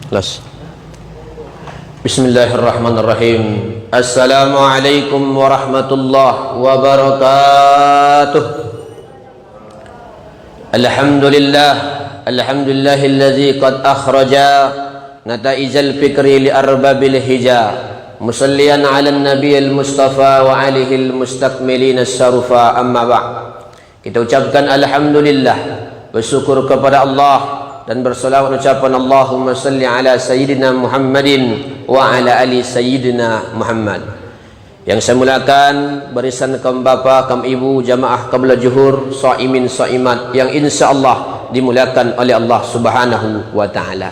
Las. Bismillahirrahmanirrahim. Assalamualaikum warahmatullahi wabarakatuh. Alhamdulillahilladzi qad akhraja nataijal fikri li arbabil hija. Musalliyan 'alan nabiyil mustafa wa alihil mustakmilin as-sarufa, amma ba'd. Kita ucapkan alhamdulillah, bersyukur kepada Allah dan berselawat ucapan Allahumma salli ala sayyidina Muhammadin wa ala ali sayyidina Muhammad. Yang saya muliakan barisan kaum bapa, kaum ibu, jamaah qabla zuhur, shaimin shaimat yang insyaallah dimuliakan oleh Allah Subhanahu wa taala.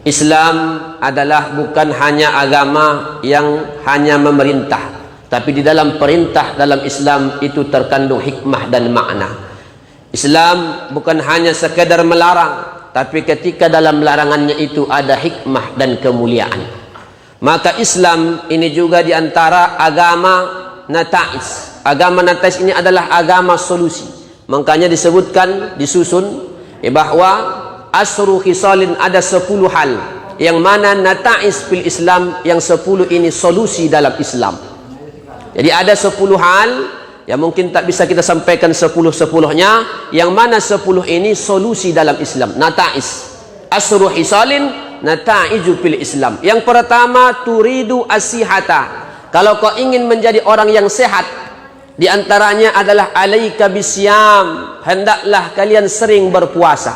Islam adalah bukan hanya agama yang hanya memerintah, tapi di dalam perintah dalam Islam itu terkandung hikmah dan makna. Islam bukan hanya sekedar melarang, tapi ketika dalam larangannya itu ada hikmah dan kemuliaan. Maka Islam ini juga diantara agama nata'is. Agama nata'is ini adalah agama solusi. Makanya disebutkan, disusun bahwa asru khisalin, ada 10 hal yang mana nata'is fil Islam, yang 10 ini solusi dalam Islam. Jadi ada 10 hal yang mungkin tak bisa kita sampaikan 10-10-nya, yang mana 10 ini solusi dalam Islam. Nata'is, asru hisalin nata'iju fil Islam. Yang pertama, turidu asihata. Kalau kau ingin menjadi orang yang sehat, diantaranya adalah alaika bisyam, hendaklah kalian sering berpuasa.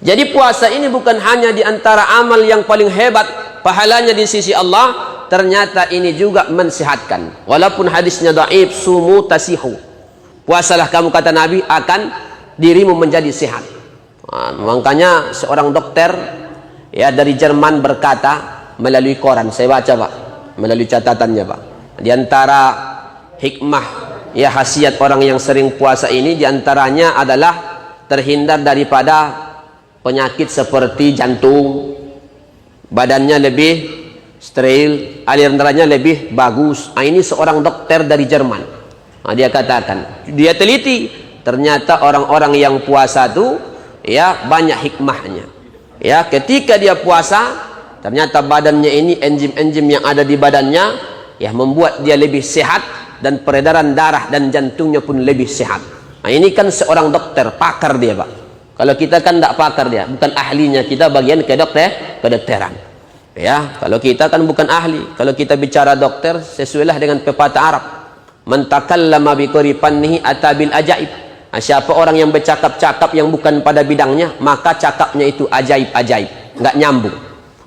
Jadi puasa ini bukan hanya diantara amal yang paling hebat pahalanya di sisi Allah, ternyata ini juga mensehatkan. Walaupun hadisnya dhaif, sumu tasihu, puasalah kamu, kata Nabi, akan dirimu menjadi sehat. Makanya seorang dokter ya dari Jerman berkata melalui koran, saya baca Pak, melalui catatannya Pak, di antara hikmah ya khasiat orang yang sering puasa ini diantaranya adalah terhindar daripada penyakit seperti jantung, badannya lebih steril, aliran darahnya lebih bagus. Ini seorang dokter dari Jerman. Dia katakan, dia teliti, ternyata orang-orang yang puasa itu ya banyak hikmahnya. Ya, ketika dia puasa, ternyata badannya ini, enzim-enzim yang ada di badannya ya membuat dia lebih sehat, dan peredaran darah dan jantungnya pun lebih sehat. Ini kan seorang dokter, pakar dia Pak. Kalau kita kan tidak pakar dia, bukan ahlinya, kita bagian kedokteran. Ya, kalau kita kan bukan ahli. Kalau kita bicara dokter, sesuailah dengan pepatah Arab, man takallama bi qari fannihi atabil ajaib. Siapa orang yang bercakap-cakap yang bukan pada bidangnya, maka cakapnya itu ajaib-ajaib, nggak nyambung.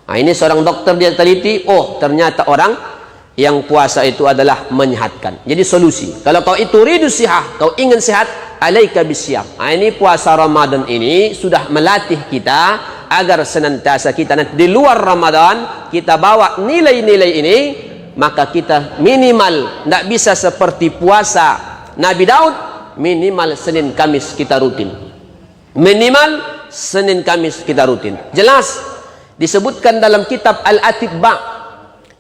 Ini seorang dokter dia teliti, oh ternyata orang yang puasa itu adalah menyehatkan. Jadi solusi. Kalau kau itu ridu sihah, kau ingin sehat, alaika bisyam. Ini puasa Ramadan ini sudah melatih kita agar senantiasa kita nanti di luar Ramadan kita bawa nilai-nilai ini, maka kita minimal tidak bisa seperti puasa Nabi Daud, minimal Senin Kamis kita rutin. Minimal Senin Kamis kita rutin. Jelas disebutkan dalam kitab Al-Atibba.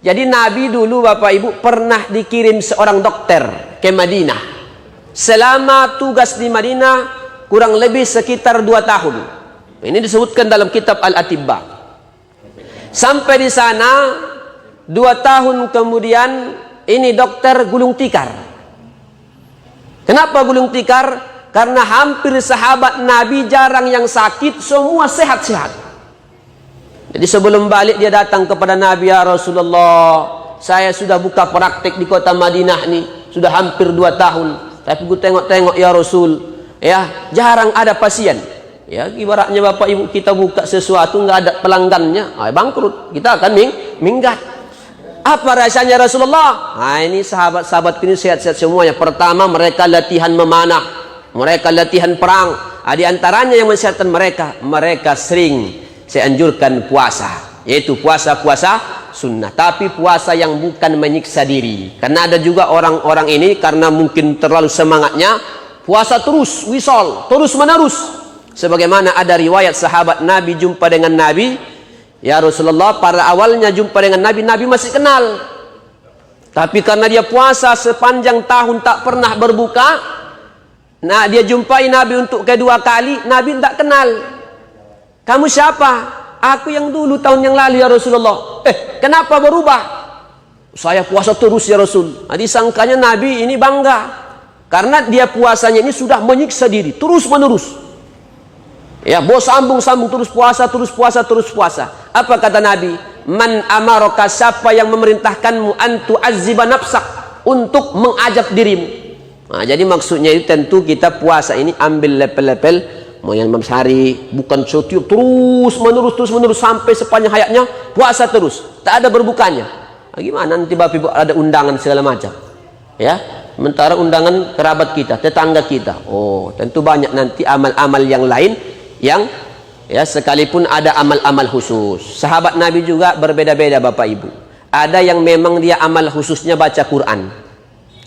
Jadi Nabi dulu Bapak Ibu pernah dikirim seorang dokter ke Madinah. Selama tugas di Madinah kurang lebih sekitar 2 tahun. Ini disebutkan dalam kitab Al-Atibba. Sampai di sana 2 tahun kemudian ini dokter gulung tikar. Kenapa gulung tikar? Karena hampir sahabat Nabi jarang yang sakit, semua sehat-sehat. Jadi sebelum balik dia datang kepada Nabi, ya Rasulullah, saya sudah buka praktek di kota Madinah nih, sudah hampir 2 tahun. Tapi gue tengok-tengok ya Rasul, ya jarang ada pasien. Ya ibaratnya Bapak Ibu kita buka sesuatu nggak ada pelanggannya, bangkrut, kita akan minggat. Apa rasanya Rasulullah? Ini sahabat-sahabat ini sehat-sehat semuanya. Pertama, mereka latihan memanah, mereka latihan perang. Di antaranya yang mensehatkan mereka sering saya anjurkan puasa, yaitu puasa-puasa sunnah, tapi puasa yang bukan menyiksa diri. Karena ada juga orang-orang ini karena mungkin terlalu semangatnya puasa terus, wisol, terus menerus. Sebagaimana ada riwayat sahabat Nabi jumpa dengan Nabi, ya Rasulullah, pada awalnya jumpa dengan Nabi, Nabi masih kenal. Tapi karena dia puasa sepanjang tahun tak pernah berbuka, nah dia jumpai Nabi untuk kedua kali, Nabi tidak kenal. Kamu siapa? aku yang dulu tahun yang lalu ya Rasulullah. Kenapa berubah? Saya puasa terus ya Rasul. Nah, disangkanya Nabi ini bangga. Karena dia puasanya ini sudah menyiksa diri. Terus menerus. Ya, bos sambung-sambung terus puasa, terus puasa, terus puasa. Apa kata Nabi? Man amaraka, siapa yang memerintahkanmu antu azziba nafsak, untuk mengajab dirimu. Nah, jadi maksudnya itu tentu kita puasa ini ambil lepel-lepel, mau yang sehari, bukan setiap terus menerus sampai sepanjang hayatnya puasa terus, tak ada berbukanya. Nah, gimana nanti Bapak Ibu ada undangan segala macam, ya? Sementara undangan kerabat kita, tetangga kita, oh tentu banyak nanti amal-amal yang lain yang ya sekalipun ada amal-amal khusus. Sahabat Nabi juga berbeda-beda Bapak Ibu. Ada yang memang dia amal khususnya baca Quran.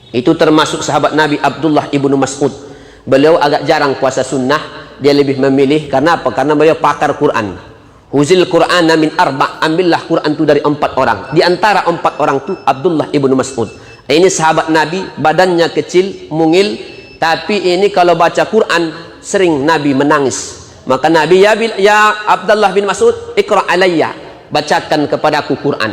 Itu termasuk sahabat Nabi Abdullah ibnu Mas'ud. Beliau agak jarang puasa sunnah. Dia lebih memilih, karena apa? Karena beliau pakar Quran. Huzil Qur'ana min arba', ambillah Quran itu dari 4 orang. Di antara 4 orang itu Abdullah ibnu Mas'ud. Ini sahabat Nabi, badannya kecil, mungil, tapi ini kalau baca Quran sering Nabi menangis. Maka Nabi, ya Abdullah bin Mas'ud, iqra' alayya, bacakan kepadaku Quran.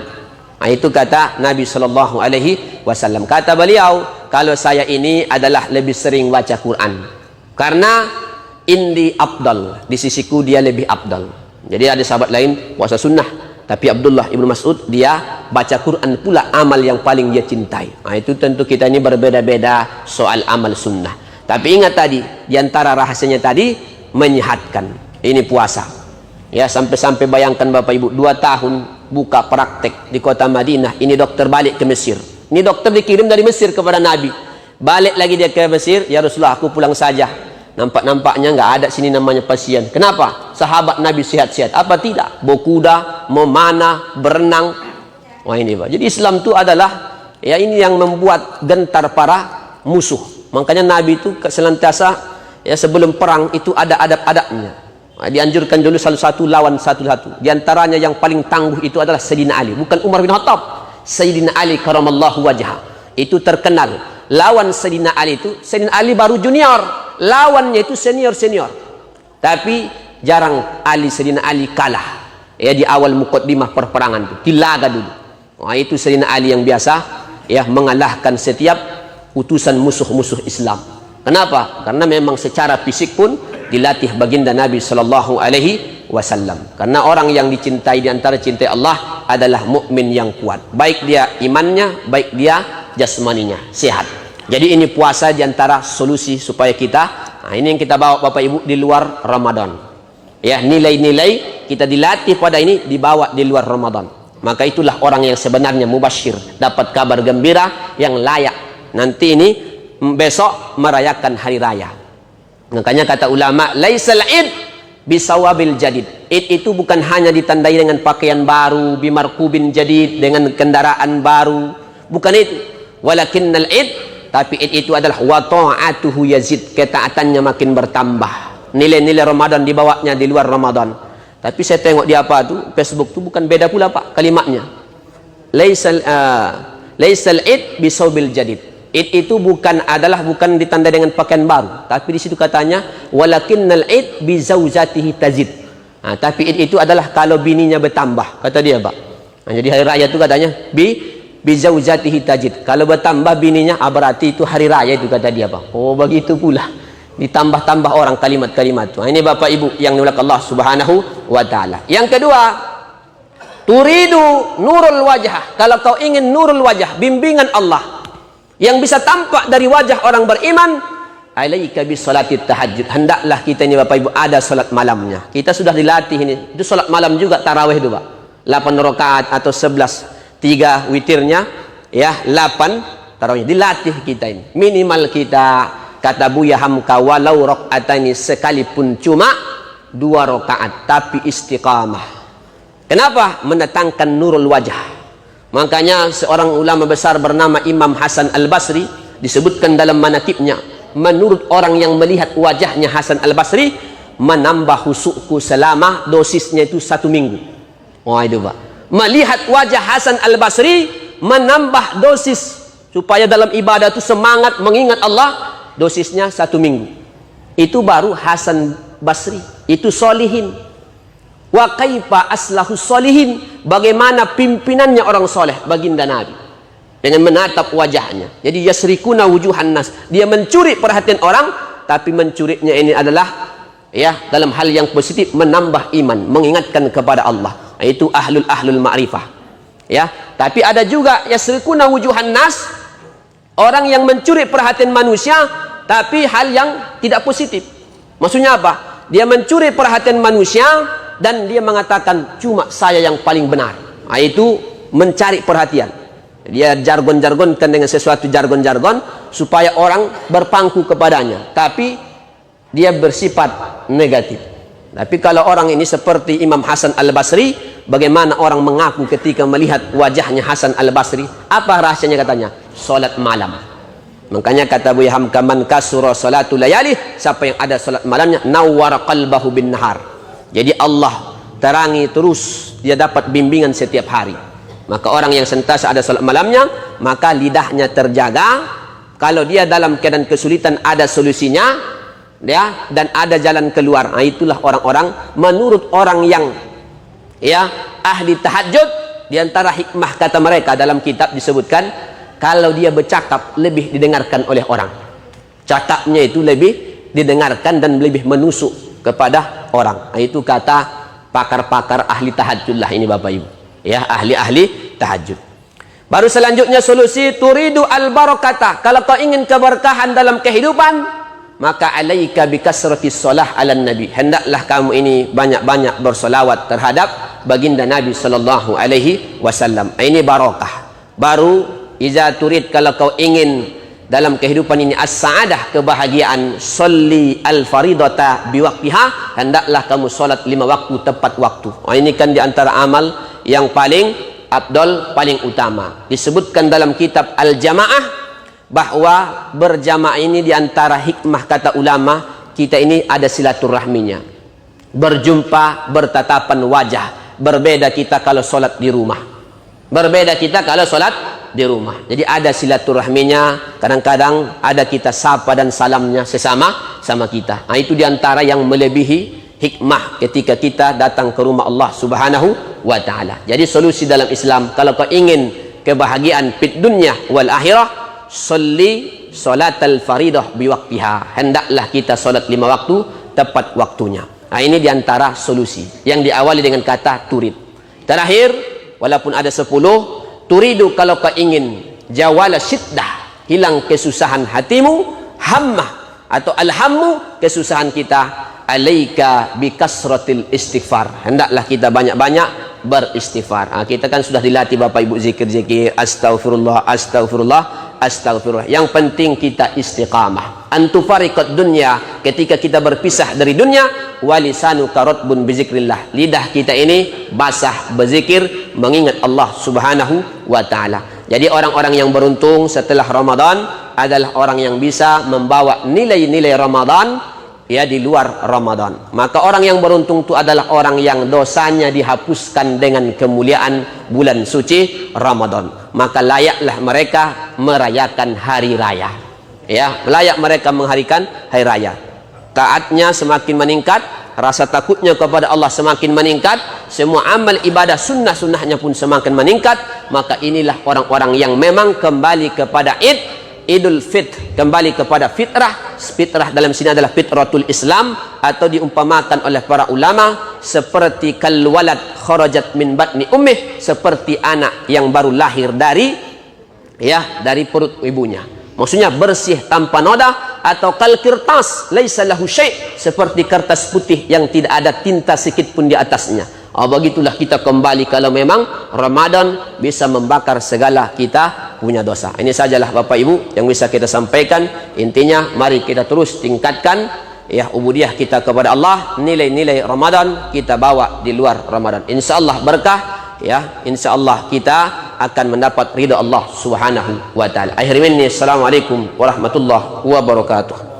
Nah, itu kata Nabi Shallallahu Alaihi Wasallam. Kata beliau, kalau saya ini adalah lebih sering baca Quran, karena indi afdal, di sisiku dia lebih afdal. Jadi ada sahabat lain puasa sunnah, tapi Abdullah ibnu Mas'ud dia baca Quran pula amal yang paling dia cintai. Nah, itu tentu kita ini berbeda-beda soal amal sunnah. Tapi ingat tadi, diantara rahasianya tadi menyehatkan. Ini puasa. Ya, sampai-sampai bayangkan Bapak Ibu, 2 tahun buka praktek di kota Madinah. Ini dokter balik ke Mesir. Ini dokter dikirim dari Mesir kepada Nabi. Balik lagi dia ke Mesir, ya Rasulullah aku pulang saja. Nampak-nampaknya nggak ada sini namanya pasien. Kenapa? Sahabat Nabi sehat-sehat. Apa tidak? Berkuda, memanah, berenang. Wah ini Pak. Jadi Islam itu adalah ya ini yang membuat gentar para musuh. Makanya Nabi itu senantiasa ya sebelum perang itu ada adab-adabnya. Nah, dianjurkan dulu satu-satu lawan satu-satu. Di antaranya yang paling tangguh itu adalah Sayyidina Ali, bukan Umar bin Khattab. Sayyidina Ali karamallahu wajhah. Itu terkenal. Lawan Sayyidina Ali itu, Sayyidina Ali baru junior, lawannya itu senior-senior. Tapi jarang Sayyidina Ali kalah. Ya di awal muqaddimah perperangan itu, dilaga dulu. Nah, itu Sayyidina Ali yang biasa ya mengalahkan setiap utusan musuh-musuh Islam. Kenapa? Karena memang secara fisik pun dilatih baginda Nabi Sallallahu Alaihi Wasallam. Karena orang yang dicintai di antara cintai Allah adalah mukmin yang kuat. Baik dia imannya, baik dia jasmaninya sehat. Jadi ini puasa di antara solusi supaya kita, nah ini yang kita bawa Bapak Ibu di luar Ramadan. Ya, nilai-nilai kita dilatih pada ini dibawa di luar Ramadan. Maka itulah orang yang sebenarnya mubasyir, dapat kabar gembira yang layak. Nanti ini besok merayakan hari raya. Makanya kata ulama, laisal id bisawabil jadid. Id itu bukan hanya ditandai dengan pakaian baru, bimarkubin jadid, dengan kendaraan baru. Bukan itu. Walakinnal id, tapi id itu adalah wa ta'atuhu yazid, ketaatannya makin bertambah. Nilai-nilai Ramadan dibawanya di luar Ramadan. Tapi saya tengok di apa tuh, Facebook tuh bukan beda pula Pak kalimatnya. Laisal id bisawabil jadid. Id itu bukan ditandai dengan pakaian baru, tapi di situ katanya walakinnal id bi zaujatihi tazid. Nah, tapi id itu adalah kalau bininya bertambah, kata dia Pak. Nah, jadi hari raya itu katanya bi zaujatihi tazid. Kalau bertambah bininya, berarti itu hari raya itu kata dia Pak. Oh begitu pula, ditambah-tambah orang kalimat-kalimat itu. Nah, ini Bapak Ibu yang dimuliakan Allah Subhanahu wa taala. Yang kedua, turidu nurul wajah. Kalau kau ingin nurul wajah, bimbingan Allah yang bisa tampak dari wajah orang beriman, alaika bis salatit tahajud. Hendaklah kita ini Bapak Ibu ada salat malamnya. Kita sudah dilatih ini. Itu salat malam juga tarawih itu Pak. 8 rakaat atau 11, 3 witirnya, ya 8 tarawih. Dilatih kita ini. Minimal kita kata Buya Hamka walau rakaatani, sekalipun cuma 2 rakaat tapi istiqamah. Kenapa? Mendatangkan nurul wajah. Makanya seorang ulama besar bernama Imam Hasan Al-Basri disebutkan dalam manakibnya, menurut orang yang melihat wajahnya Hasan Al-Basri, menambah husukku selama dosisnya itu 1 minggu. Oh itu Pak, melihat wajah Hasan Al-Basri menambah dosis supaya dalam ibadah itu semangat mengingat Allah, dosisnya 1 minggu. Itu baru Hasan Basri, itu solihin. Wa kaifa aslahus solihin, bagaimana pimpinannya orang soleh, baginda Nabi dengan menatap wajahnya. Jadi yasrikuna wujuhan nas, dia mencuri perhatian orang, tapi mencurinya ini adalah dalam hal yang positif, menambah iman, mengingatkan kepada Allah. Itu ahlul ma'rifah. Tapi ada juga yasrikuna wujuhan nas, orang yang mencuri perhatian manusia tapi hal yang tidak positif. Maksudnya apa? Dia mencuri perhatian manusia dan dia mengatakan cuma saya yang paling benar. Itu mencari perhatian. Dia jargon-jargonkan dengan sesuatu jargon-jargon supaya orang berpangku kepadanya, tapi dia bersifat negatif. Tapi kalau orang ini seperti Imam Hasan Al-Basri, bagaimana orang mengaku ketika melihat wajahnya Hasan Al-Basri? Apa rahasianya katanya? Salat malam. Makanya kata Buya Hamka, man kasura salatul layali, siapa yang ada salat malamnya, nawwara qalbahu bin nahar. Jadi Allah terangi terus, dia dapat bimbingan setiap hari. Maka orang yang sentiasa ada salat malamnya, maka lidahnya terjaga. Kalau dia dalam keadaan kesulitan, ada solusinya, dan ada jalan keluar. Itulah orang-orang, menurut orang yang ahli tahajud, di antara hikmah kata mereka dalam kitab disebutkan, kalau dia bercakap lebih didengarkan oleh orang. Cakapnya itu lebih didengarkan dan lebih menusuk kepada orang. Itu kata pakar-pakar ahli tahajud lah ini Bapak Ibu. Ahli-ahli tahajud. Baru selanjutnya solusi, turidu al-barakata. Kalau kau ingin keberkahan dalam kehidupan, maka alaika bikasratis shalah ala nabi. Hendaklah kamu ini banyak-banyak bersolawat terhadap baginda Nabi sallallahu alaihi wasallam. Ini barakah. Baru iza turid, kalau kau ingin dalam kehidupan ini as-sa'adah, kebahagiaan, sholli al-faridata biwaqtiha, hendaklah kamu salat 5 waktu tepat waktu. Ini kan di antara amal yang paling afdal, paling utama. Disebutkan dalam kitab Al-Jamaah bahwa berjamaah ini di antara hikmah kata ulama, kita ini ada silaturahminya. Berjumpa, bertatapan wajah. Berbeda kita kalau salat di rumah. Berbeda kita kalau salat di rumah. Jadi ada silaturahminya, kadang-kadang ada kita sapa dan salamnya sesama sama kita. Itu diantara yang melebihi hikmah ketika kita datang ke rumah Allah Subhanahu wa ta'ala. Jadi solusi dalam Islam, kalau kau ingin kebahagiaan fid dunya wal akhirah, sholli salatal faridah biwaqtiha. Hendaklah kita salat 5 waktu tepat waktunya. Ini diantara solusi yang diawali dengan kata turid. Terakhir, walaupun ada 10, turidu, kalau kau ingin jawala syiddah, hilang kesusahan hatimu, hammah atau alhammu, kesusahan kita, alaika bikasratil istighfar. Hendaklah kita banyak-banyak beristighfar. Kita kan sudah dilatih Bapak Ibu zikir-zikir, astagfirullah, astagfirullah, astagfirullah. Yang penting kita istiqamah. Antufariqat dunya, ketika kita berpisah dari dunia, walisanu karatbun bizikrillah. Lidah kita ini basah berzikir, mengingat Allah Subhanahu wa ta'ala. Jadi orang-orang yang beruntung setelah Ramadan adalah orang yang bisa membawa nilai-nilai Ramadan di luar Ramadan. Maka orang yang beruntung itu adalah orang yang dosanya dihapuskan dengan kemuliaan bulan suci Ramadan. Maka layaklah mereka merayakan hari raya. Layak mereka mengharikan hari raya. Taatnya semakin meningkat, rasa takutnya kepada Allah semakin meningkat, semua amal ibadah sunnah-sunnahnya pun semakin meningkat. Maka inilah orang-orang yang memang kembali kepada Idul Fitr, kembali kepada fitrah. Fitrah dalam sini adalah fitratul Islam, atau diumpamakan oleh para ulama seperti kalwalad kharajat min batni ummih, seperti anak yang baru lahir dari perut ibunya. Maksudnya bersih tanpa noda, atau kal kirtas laisa lahu syai', seperti kertas putih yang tidak ada tinta sedikit pun di atasnya. Begitulah kita kembali kalau memang Ramadan bisa membakar segala kita punya dosa. Ini sajalah Bapak Ibu yang bisa kita sampaikan. Intinya mari kita terus tingkatkan ubudiyah kita kepada Allah. Nilai-nilai Ramadan kita bawa di luar Ramadan. Insyaallah berkah, insyaallah kita akan mendapat ridha Allah Subhanahu wa ta'ala. Akhir ini, assalamualaikum warahmatullahi wabarakatuh.